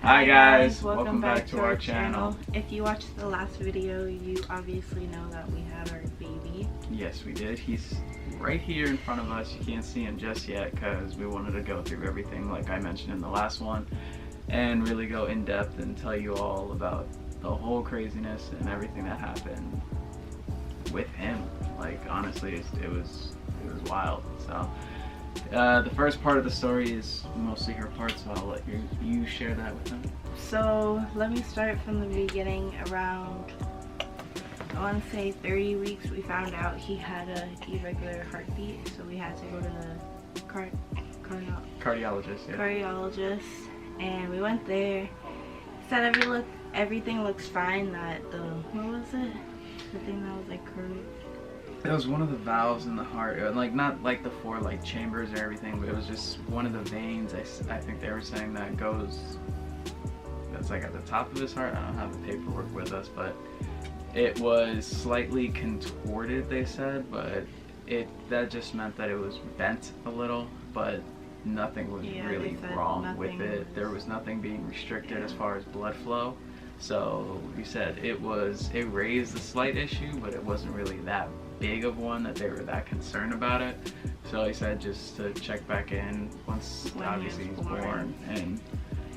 Hi guys, welcome back to our channel. If you watched the last video, you obviously know that we had our baby. Yes, we did. He's right here in front of us. You can't see him just yet because we wanted to go through everything like I mentioned in the last one and really go in depth and tell you all about the whole craziness and everything that happened with him. Like honestly, it was wild. So the first part of the story is mostly her part, so I'll let you share that with them. So let me start from the beginning. Around, I want to say 30 weeks, we found out he had an irregular heartbeat, so we had to go to the Cardiologist. Yeah. Cardiologist, and we went there. Said everything looks fine. That what was it? The thing that was like curved. It was one of the valves in the heart, like not like the four like chambers or everything, but it was just one of the veins. I think they were saying that that's like at the top of his heart. I don't have the paperwork with us, but it was slightly contorted, they said, but that just meant that it was bent a little, but nothing was really wrong with it. There was nothing being restricted as far as blood flow. So you said it raised a slight issue, but it wasn't really that big of one that they were that concerned about it. So he said just to check back in once obviously he's born, and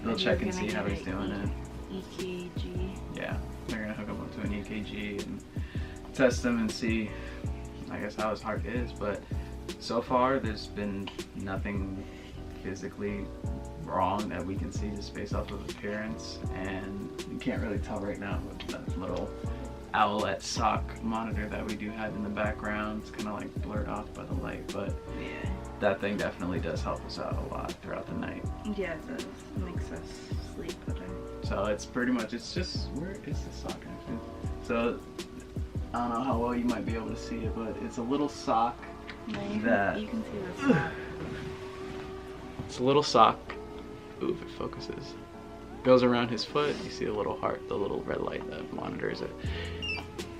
they'll check and see how he's doing it. EKG. Yeah, they're gonna hook him up to an EKG and test him and see, I guess, how his heart is. But so far there's been nothing physically wrong that we can see just based off of appearance, and you can't really tell right now with that little Owlet sock monitor that we do have in the background. It's kind of like blurred off by the light, but yeah, that thing definitely does help us out a lot throughout the night. Yeah, it does. It makes us sleep better. So it's pretty much, it's just, where is the sock actually? So I don't know how well you might be able to see it, but it's a little sock that you can see the sock. It's a little sock. Ooh, if it focuses. Goes around his foot. You see the little heart, the little red light that monitors it.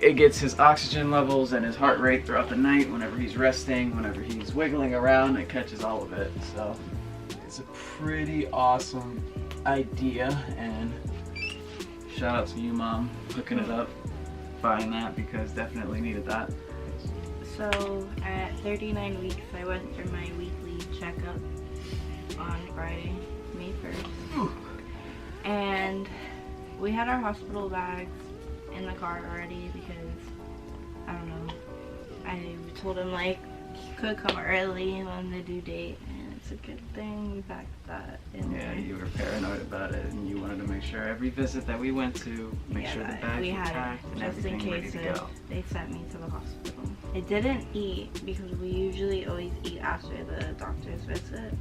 It gets his oxygen levels and his heart rate throughout the night. Whenever he's resting, whenever he's wiggling around, it catches all of it. So it's a pretty awesome idea, and shout out to you, Mom, hooking it up, buying that, because definitely needed that. So at 39 weeks, I went for my weekly checkup on Friday, May 1st. And we had our hospital bags in the car already because, I don't know, I told him like he could come early on the due date, and it's a good thing we packed that in there. Yeah, you were paranoid about it, and you wanted to make sure every visit that we went to, make sure the bags were packed and everything ready to go. They sent me to the hospital. I didn't eat because we usually always eat after the doctor's visit.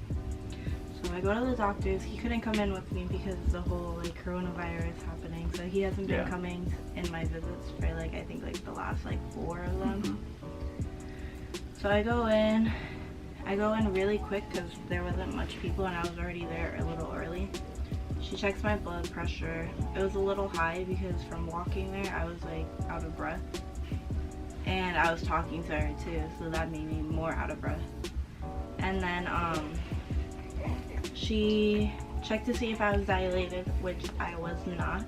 So I go to the doctor's. He couldn't come in with me because of the whole like coronavirus happening. So he hasn't been coming in my visits for like, I think like the last like 4 of them. So I go in really quick because there wasn't much people and I was already there a little early. She checks my blood pressure. It was a little high because from walking there I was like out of breath. And I was talking to her too, so that made me more out of breath. And then she checked to see if I was dilated, which I was not,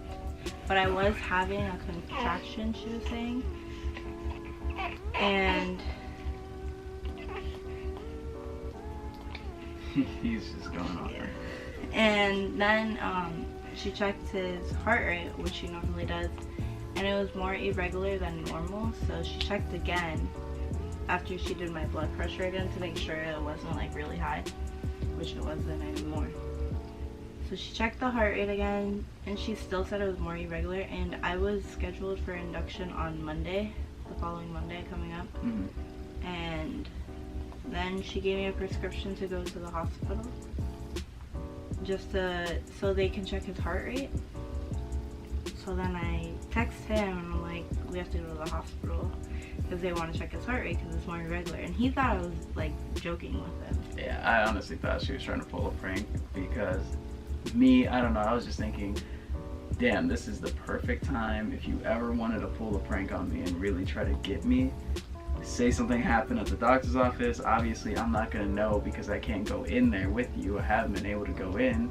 but I was having a contraction, she was saying. And he's just going on. Yeah. And then she checked his heart rate, which she normally does, and it was more irregular than normal. So she checked again after she did my blood pressure again to make sure it wasn't like really high, which it wasn't anymore. So she checked the heart rate again, and she still said it was more irregular, and I was scheduled for induction on Monday, the following Monday coming up. And then she gave me a prescription to go to the hospital just so they can check his heart rate. So then I text him and I'm like, we have to go to the hospital because they want to check his heart rate because it's more irregular. And he thought I was like joking with him. Yeah, I honestly thought she was trying to pull a prank because I don't know, I was just thinking, damn, this is the perfect time if you ever wanted to pull a prank on me and really try to get me. say something happened at the doctor's office, obviously I'm not gonna know because I can't go in there with you. I haven't been able to go in.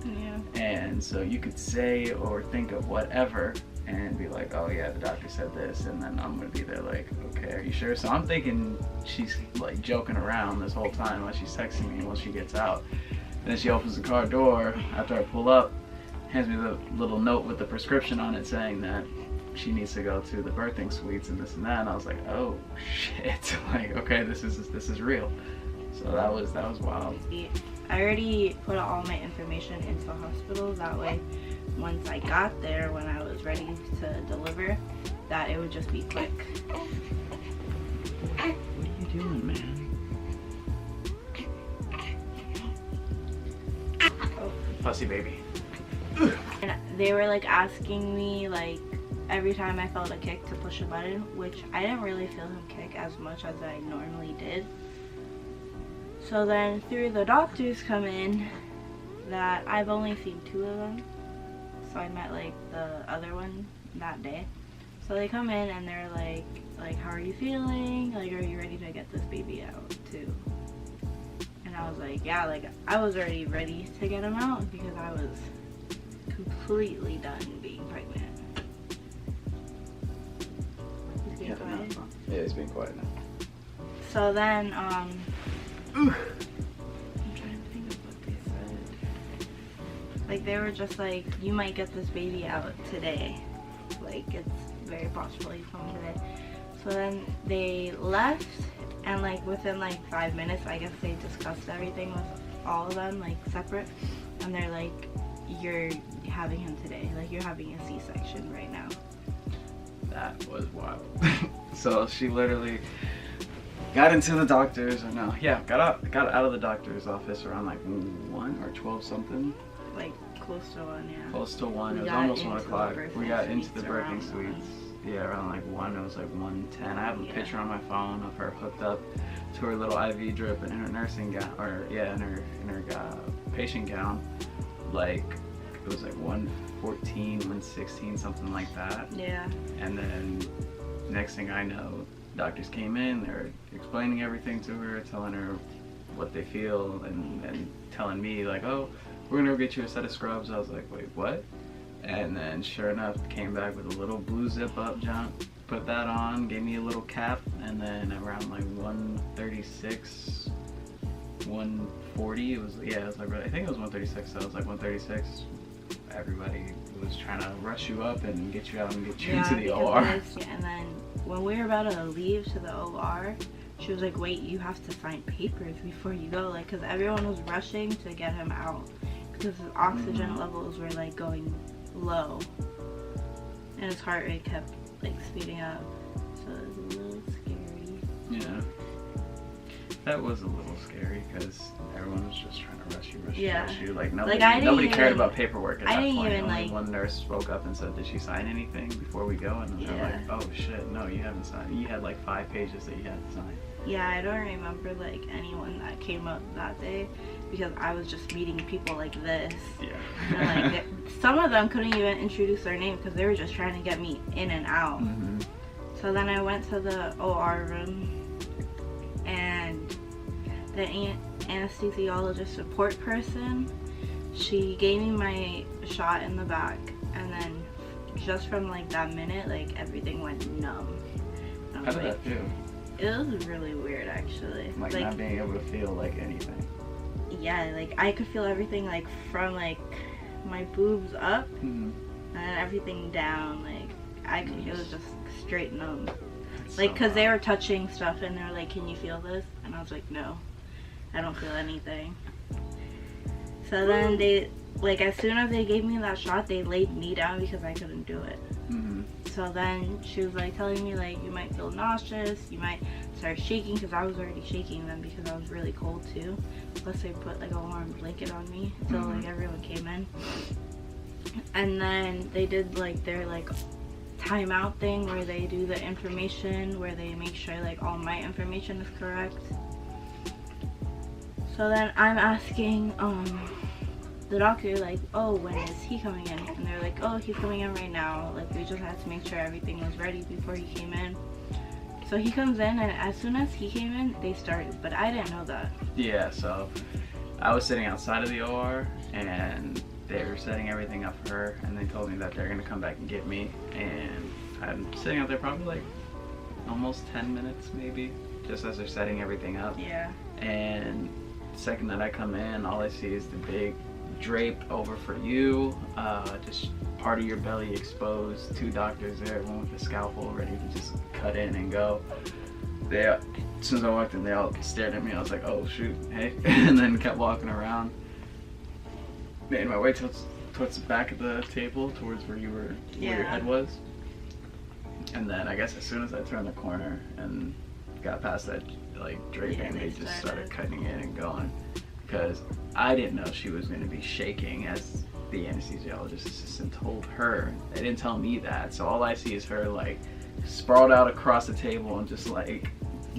Yeah. And so you could say or think of whatever and be like, oh yeah, the doctor said this, and then I'm gonna be there like, okay, are you sure? So I'm thinking she's like joking around this whole time while she's texting me while she gets out. And then she opens the car door after I pull up, hands me the little note with the prescription on it saying that she needs to go to the birthing suites and this and that. And I was like, oh shit, like, okay, this is real. So that was wild. I already put all my information into the hospital. That way, once I got there, when I was ready to deliver, that it would just be quick. What are you doing, man? Oh. Pussy baby. And they were like asking me like every time I felt a kick to push a button, which I didn't really feel him kick as much as I normally did. So then through the doctors come in, that I've only seen 2 of them. So I met like the other one that day. So they come in and they're like how are you feeling? Like, are you ready to get this baby out too? And I was like, yeah, like I was already ready to get him out because I was completely done being pregnant. He's being quiet. Yeah, he's being quiet now. So then, I'm trying to think of what they said. Like, they were just like, you might get this baby out today. Like, it's very possible he's coming today. So then they left, and like within like 5 minutes, I guess they discussed everything with all of them, like separate. And they're like, you're having him today. Like, you're having a C-section right now. That was wild. So she literally got into the doctor's, or no, yeah, got out of the doctor's office around like 1 or 12 something. Like close to 1, yeah. Close to 1. We It was got almost into 1 the o'clock. birthing We got into suites the birthing around suites. Yeah, around like 1. It was like 1:10. I have a Yeah. picture on my phone of her hooked up to her little IV drip and in her nursing gown, or yeah, in her patient gown. Like, it was like 1:14, 1:16, something like that. Yeah. And then next thing I know, doctors came in, they're explaining everything to her, telling her what they feel, and telling me like, oh, we're gonna go get you a set of scrubs. I was like, wait, what? And then sure enough, came back with a little blue zip up jump, put that on, gave me a little cap, and then around like 1:36, 1:40, it was like, I think it was 1:36, so it was like 1:36. Everybody was trying to rush you up and get you out and get you into the OR. And then when we were about to leave to the OR, she was like, wait, you have to sign papers before you go, like, because everyone was rushing to get him out because his oxygen levels were like going low and his heart rate kept like speeding up, so it was a little scary. Yeah, that was a little scary because everyone was just trying to rush you. Like nobody cared about paperwork at that point. Only one nurse spoke up and said, did she sign anything before we go? And they're like, oh shit, no, you haven't signed. You had like 5 pages that you had to sign. Yeah, I don't remember like anyone that came up that day because I was just meeting people like this. Yeah. And, like, some of them couldn't even introduce their name because they were just trying to get me in and out. Mm-hmm. So then I went to the OR room, and the anesthesiologist support person, she gave me my shot in the back, and then just from like that minute, like everything went numb. How did that feel? It was really weird, actually. Like not being able to feel like anything. Yeah, like I could feel everything like from like my boobs up and then everything down. Like it was just straight numb. Like, because they were touching stuff and they were like, can you feel this? And I was like, no, I don't feel anything. So then they, like, as soon as they gave me that shot, they laid me down because I couldn't do it. So then she was like telling me like, you might feel nauseous, you might start shaking, because I was already shaking then because I was really cold too. Plus they put like a warm blanket on me until like everyone came in. And then they did like their like timeout thing where they do the information, where they make sure like all my information is correct. So then I'm asking the doctor like, oh, when is he coming in? And they're like, oh, he's coming in right now. Like, we just had to make sure everything was ready before he came in. So he comes in, and as soon as he came in, they started. But I didn't know that. Yeah, so I was sitting outside of the OR, and they were setting everything up for her, and they told me that they're gonna come back and get me. And I'm sitting out there probably like almost 10 minutes maybe, just as they're setting everything up. Yeah. And the second that I come in, all I see is the big drape over for you, just part of your belly exposed, 2 doctors there, one with a scalpel ready to just cut in and go. They, as soon as I walked in, they all stared at me. I was like, oh shoot, hey, and then kept walking around. Made my way towards the back of the table, towards where where your head was. And then I guess as soon as I turned the corner and got past that like draping, they just started cutting in and going. Because I didn't know she was going to be shaking, as the anesthesiologist assistant told her. They didn't tell me that, so all I see is her like sprawled out across the table and just like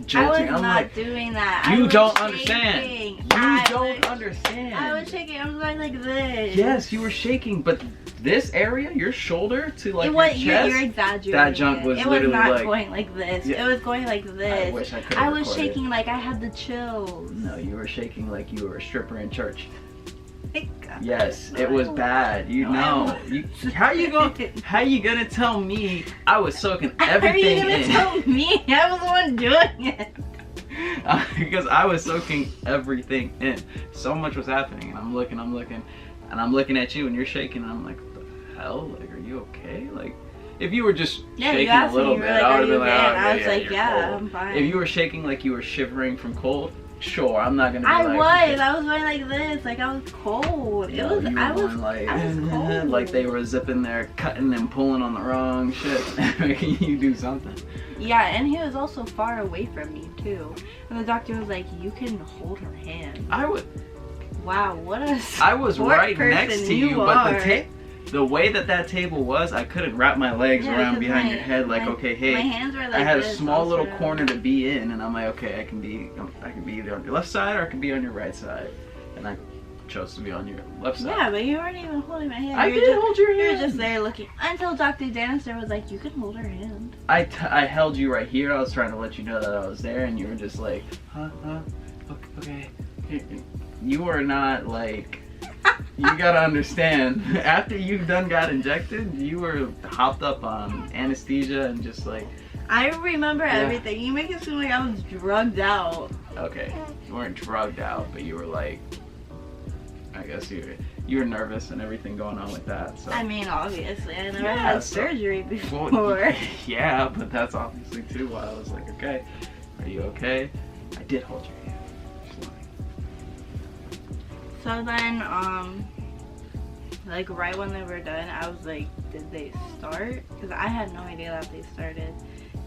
jolting. I was I'm not like, doing that. you don't shaking. understand. You don't understand. I was shaking. I was going like this. Yes, you were shaking, but this area, your shoulder to like your chest, you're exaggerating. that junk was literally it was not like going like this. Yeah. It was going like this. I wish I could. I was shaking like I had the chills. No, you were shaking like you were a stripper in church. God. Yes, No, it was bad. You know. How you gonna tell me I was soaking everything How are you in? gonna tell me? I was the one doing it. Because I was soaking everything in. So much was happening, and I'm looking, and I'm looking at you, and you're shaking, and I'm like, what the hell? Like, are you okay? Like, if you were just shaking a little bit, I would have been like, oh, I was like, you're yeah, cold. I'm fine. If you were shaking like you were shivering from cold, sure, I'm not gonna be like. I was going like this, like I was cold. I was cold. like they were zipping there, cutting and pulling on the wrong shit, making you do something. Yeah, and he was also far away from me too. And the doctor was like, "You can hold her hand." Wow, what a I was right person next to you, but the way that table was, I couldn't wrap my legs around behind your head. Like, okay, hey, my hands were like I had a this, small little corner to be in, and I'm like, okay, I can be either on your left side or I can be on your right side, and I chose to be on your left side. Yeah, but you weren't even holding my hand. I did hold your hand. You were just there looking until Dr. Danister was like, "You can hold her hand." I held you right here. I was trying to let you know that I was there, and you were just like, huh, okay. You were not like. You gotta understand, after you got injected, you were hopped up on anesthesia and just like... I remember everything. You make it seem like I was drugged out. Okay, you weren't drugged out, but you were like... I guess you were nervous and everything going on with that, so... I mean, obviously, I never had surgery before. Well, yeah, but that's obviously too why I was like, okay, are you okay? I did hold your hand. So then, like right when they were done, I was like, did they start? Because I had no idea that they started.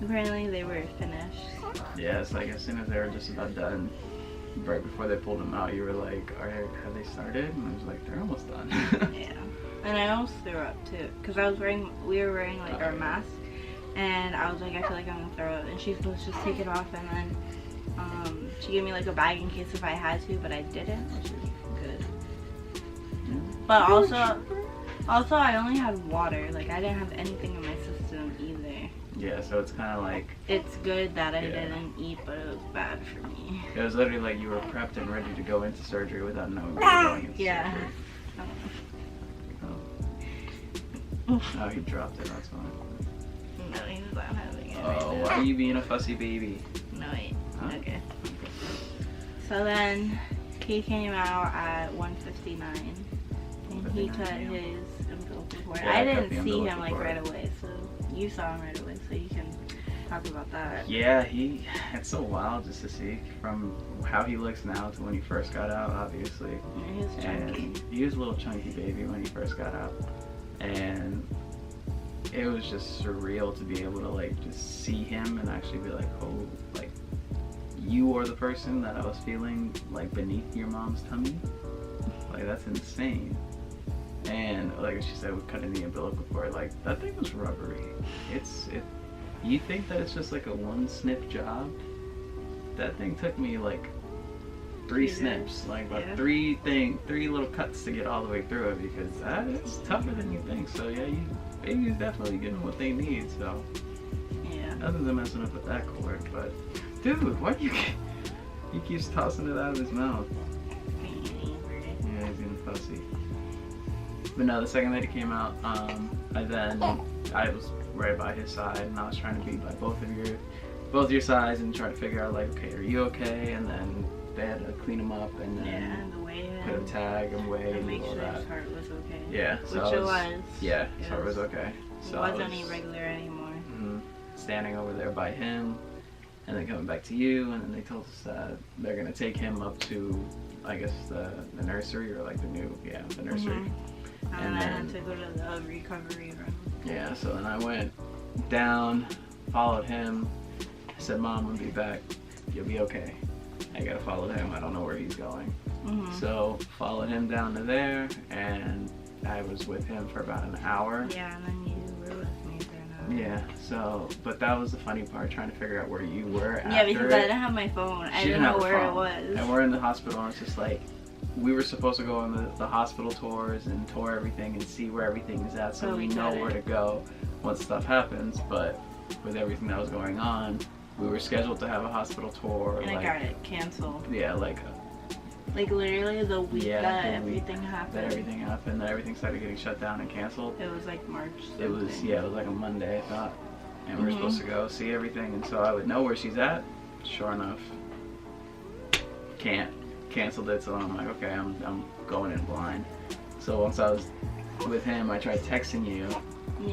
Apparently they were finished. Yeah, it's like as soon as they were just about done, right before they pulled them out, you were like, alright, have they started? And I was like, they're almost done. Yeah. And I almost threw up too. Because we were wearing like our mask. And I was like, I feel like I'm going to throw up. And she's supposed to just take it off, and then she gave me like a bag in case if I had to, but I didn't, which is good. Yeah. But also I only had water. Like I didn't have anything in my system either. Yeah, so it's kind of like... It's good that I didn't eat, but it was bad for me. It was literally like you were prepped and ready to go into surgery without knowing where you were going into surgery. Oh, he dropped it, that's fine. No, he's not having it. Oh, why are you being a fussy baby? No, wait. Huh? Okay. So then he came out at 1:59, and he cut his umbilical cord. Yeah, I didn't see him like cord. right away, so you saw him right away, so you can talk about that. Yeah, it's so wild just to see from how he looks now to when he first got out, obviously. Yeah, he was chunky. And he was a little chunky baby when he first got out. And it was just surreal to be able to like just see him and actually be like, oh, like you are the person that I was feeling like beneath your mom's tummy. Like that's insane. And like she said, with cutting the umbilical cord, like that thing was rubbery. You think that it's just like a one snip job? That thing took me like 3 snips, like about 3 little cuts to get all the way through it, because it's tougher than you think. So yeah, baby's definitely getting what they need. So yeah, other than messing up with that cord. But dude, why do you? He keeps tossing it out of his mouth. Yeah, he's getting fussy. But no, the second lady came out. I was right by his side, and I was trying to be by both your sides and try to figure out like, okay, are you okay? And then they had to clean him up and then put a tag and weigh and make all sure that. his heart was okay. Yeah, so Which it was. Yeah, his heart was okay. So it wasn't irregular anymore. Standing over there by him, and then coming back to you, and then they told us that they're gonna take him up to, I guess the nursery or like the nursery. And then I had to go to the recovery room. Yeah, so then I went down, followed him. I said, Mom, I'll be back. You'll be okay. I gotta follow him. I don't know where he's going. So followed him down to there, and I was with him for about an hour. Yeah, and then you were with me for an hour. Yeah, so, but that was the funny part, trying to figure out where you were after. Yeah, because I didn't have my phone. I didn't know where it was. And we're in the hospital, and it's just like, we were supposed to go on the hospital tours and tour everything and see where everything is at, so we know where to go once stuff happens. But with everything that was going on, we were scheduled to have a hospital tour. And like, it got canceled. Yeah, like literally the week that everything happened. That everything started getting shut down and canceled. It was like March something. It was like a Monday, I thought. And we were supposed to go see everything, and so I would know where she's at. Sure enough, canceled it, so I'm like, okay, I'm going in blind. So once I was with him, I tried texting you,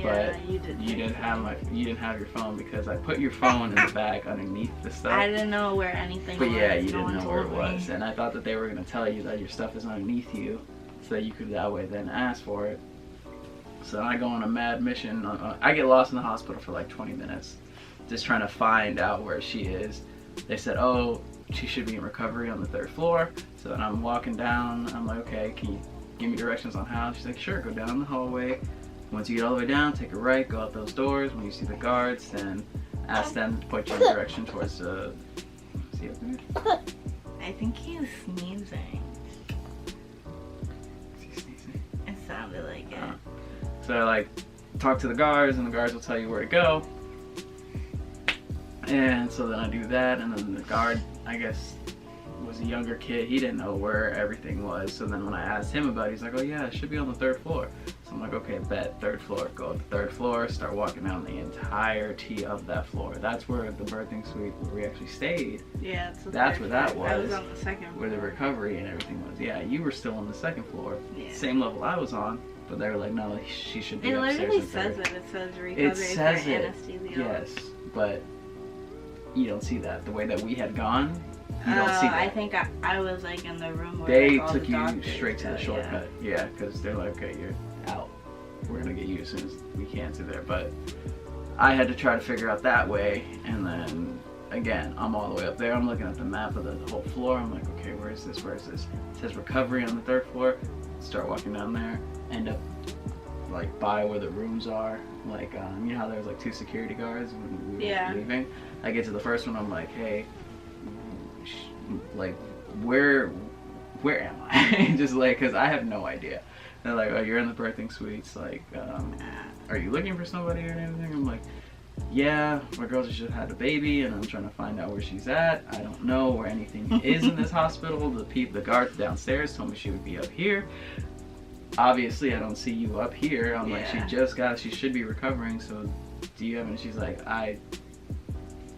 but you didn't have your phone because I put your phone in the bag underneath the stuff. I didn't know where anything was. But yeah, you didn't know where it was, and I thought that they were gonna tell you that your stuff is underneath you, so that you could that way then ask for it. So I go on a mad mission. I get lost in the hospital for like 20 minutes, just trying to find out where she is. They said, oh, she should be in recovery on the 3rd floor. So then I'm walking down. I'm like, okay, can you give me directions on how? She's like, sure, go down the hallway. Once you get all the way down, take a right, go out those doors. When you see the guards, then ask them to point you in direction towards the... See up there? I think he's sneezing. Is he sneezing? It sounded like it. So I like talk to the guards, and the guards will tell you where to go. And so then I do that, and then the guard, I guess, was a younger kid. He didn't know where everything was. So then when I asked him about it, he's like, oh yeah, it should be on the 3rd floor. So I'm like, okay, bet, 3rd floor. Go to the 3rd floor, start walking down the entirety of that floor. That's where the birthing suite where we actually stayed. Yeah, that's where that was. I was on the 2nd floor. Where the recovery and everything was. Yeah, you were still on the 2nd floor. Yeah. Same level I was on. But they were like, no, she should be upstairs. It literally says it. It says recovery for anesthesia. Yes, but you don't see that. The way that we had gone, you don't see that. I think I was like in the room where they like, all took the you straight to the shortcut. Yeah, because they're like, okay, you're out. We're gonna get you as soon as we can to there. But I had to try to figure out that way, and then again, I'm all the way up there. I'm looking at the map of the whole floor. I'm like, okay, where is this? Where is this? It says recovery on the 3rd floor. Start walking down there. End up like by where the rooms are. Like you know how there's like 2 security guards when we were leaving. I get to the first one. I'm like, hey, like where am I? Just like, cause I have no idea. They're like, oh, you're in the birthing suites. Like, are you looking for somebody or anything? I'm like, yeah, my girl just had a baby, and I'm trying to find out where she's at. I don't know where anything is in this hospital. The guards downstairs told me she would be up here. Obviously, I don't see you up here. I'm like, she should be recovering. So, do you have? And she's like, I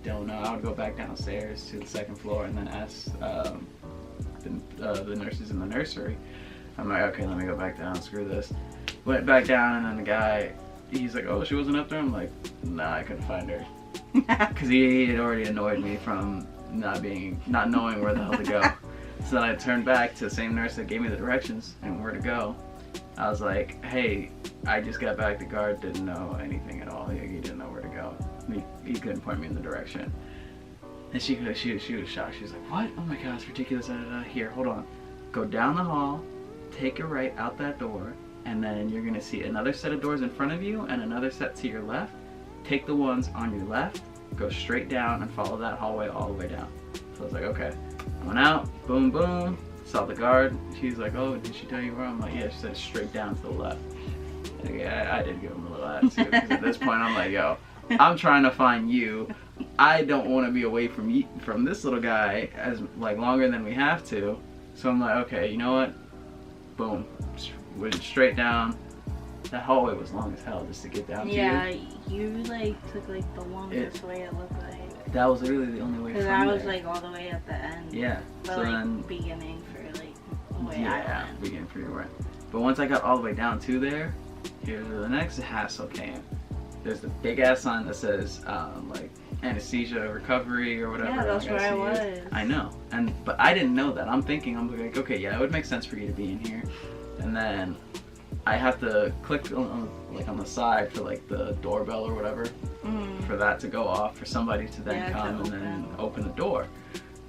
don't know. I would go back downstairs to the 2nd floor and then ask the nurses in the nursery. I'm like, okay, let me go back down. Screw this. Went back down, and then the guy, he's like, oh, she wasn't up there? I'm like, nah, I couldn't find her. Because he had already annoyed me from not knowing where the hell to go. So then I turned back to the same nurse that gave me the directions and where to go. I was like, hey, I just got back. The guard didn't know anything at all. He didn't know where to go. He couldn't point me in the direction. And she was shocked. She was like, what? Oh my God, it's ridiculous. Here, hold on. Go down the hall, take a right out that door, and then you're going to see another set of doors in front of you and another set to your left. Take the ones on your left, go straight down, and follow that hallway all the way down. So I was like, okay. I went out, boom, boom, saw the guard. She's like, oh, did she tell you where? I'm like, yeah, she said straight down to the left. And yeah, I did give him a little attitude, because at this point I'm like, yo, I'm trying to find you. I don't want to be away from you, from this little guy as like longer than we have to. So I'm like, okay, you know what? Boom, went straight down. That hallway was long as hell just to get down to Yeah, you. you like took like the longest way it looked like. That was literally the only way Because from I was there. like all the way at the end. Yeah. But So like then, beginning for like the way I yeah, went. beginning for your right. But once I got all the way down to there, here's where the next hassle came. There's the big ass sign that says like anesthesia recovery or whatever. Yeah, that's like, where I ICU. was. I know, but I didn't know that. I'm like, okay, yeah, it would make sense for you to be in here, and then I have to click on the side for like the doorbell or whatever for that to go off for somebody to then Yeah, come to and then open. open the door.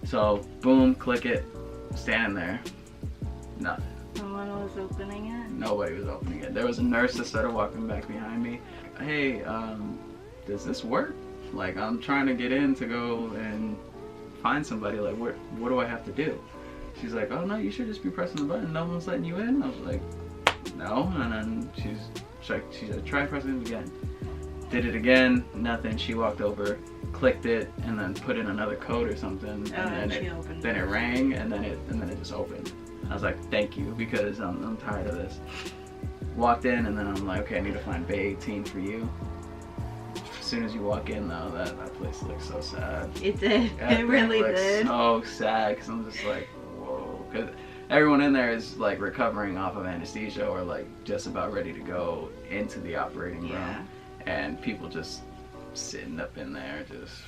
So boom, click it, standing there, nothing. Someone was opening it. Nobody was opening it. There was a nurse that started walking back behind me. Hey, does this work? Like, I'm trying to get in to go and find somebody. Like, what do I have to do? She's like, oh no, you should just be pressing the button. No one's letting you in. I was like, no. And then she said, try pressing it again. Did it again, nothing. She walked over, clicked it, and then put in another code or something. And then it rang, and then it just opened. I was like, thank you, because I'm tired of this. Walked in, and then I'm like, okay, I need to find Bay 18 for you. As soon as you walk in, though, that place looks so sad. It did. That It thing really looks did. so sad, because I'm just like, whoa. Because everyone in there is like recovering off of anesthesia or like just about ready to go into the operating room. Yeah. And people just sitting up in there, just.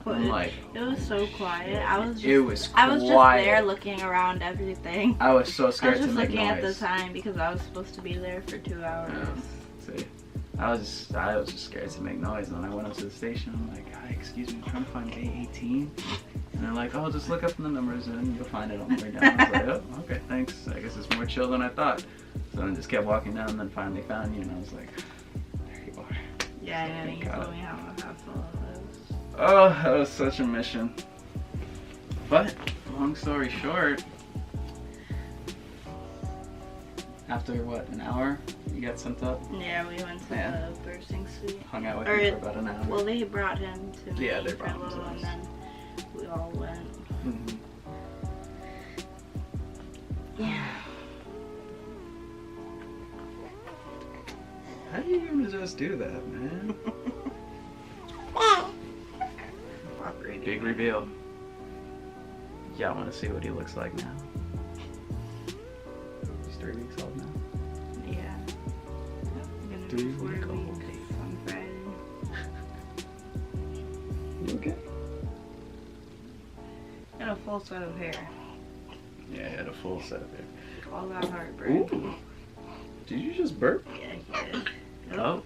But I'm like, it was so quiet. I was just quiet. there looking around everything. I was so I scared was to just make looking at the noise. time because I was supposed to be there for 2 hours. See, I was just scared to make noise, and then I went up to the station. I'm like, hi, excuse me, I'm trying to find Bay 18. And they're like, oh, just look up the numbers and you'll find it on the way down. I was like, oh, okay, thanks. I guess it's more chill than I thought. So then I just kept walking down, and then finally found you, and I was like, there you are. Yeah, yeah, Thank you God. told me how hassle it was. Oh, that was such a mission. But, long story short, after what, an hour, you got sent up? Yeah, we went to Yeah. the bursting suite. Hung out with Or you for about an hour. Well, they brought him to me Yeah, they for brought a him to little, us. and then we all went. Mhm. Yeah. How do you even just do that, man? Big reveal. Y'all want to see what he looks like now? He's 3 weeks old now. Yeah. Gonna be 3 4 week old. weeks on Friday. You okay? Got a full set of hair. Yeah, he had a full set of hair. All that heartbreak. Ooh. Did you just burp? Yeah, he did. Oh.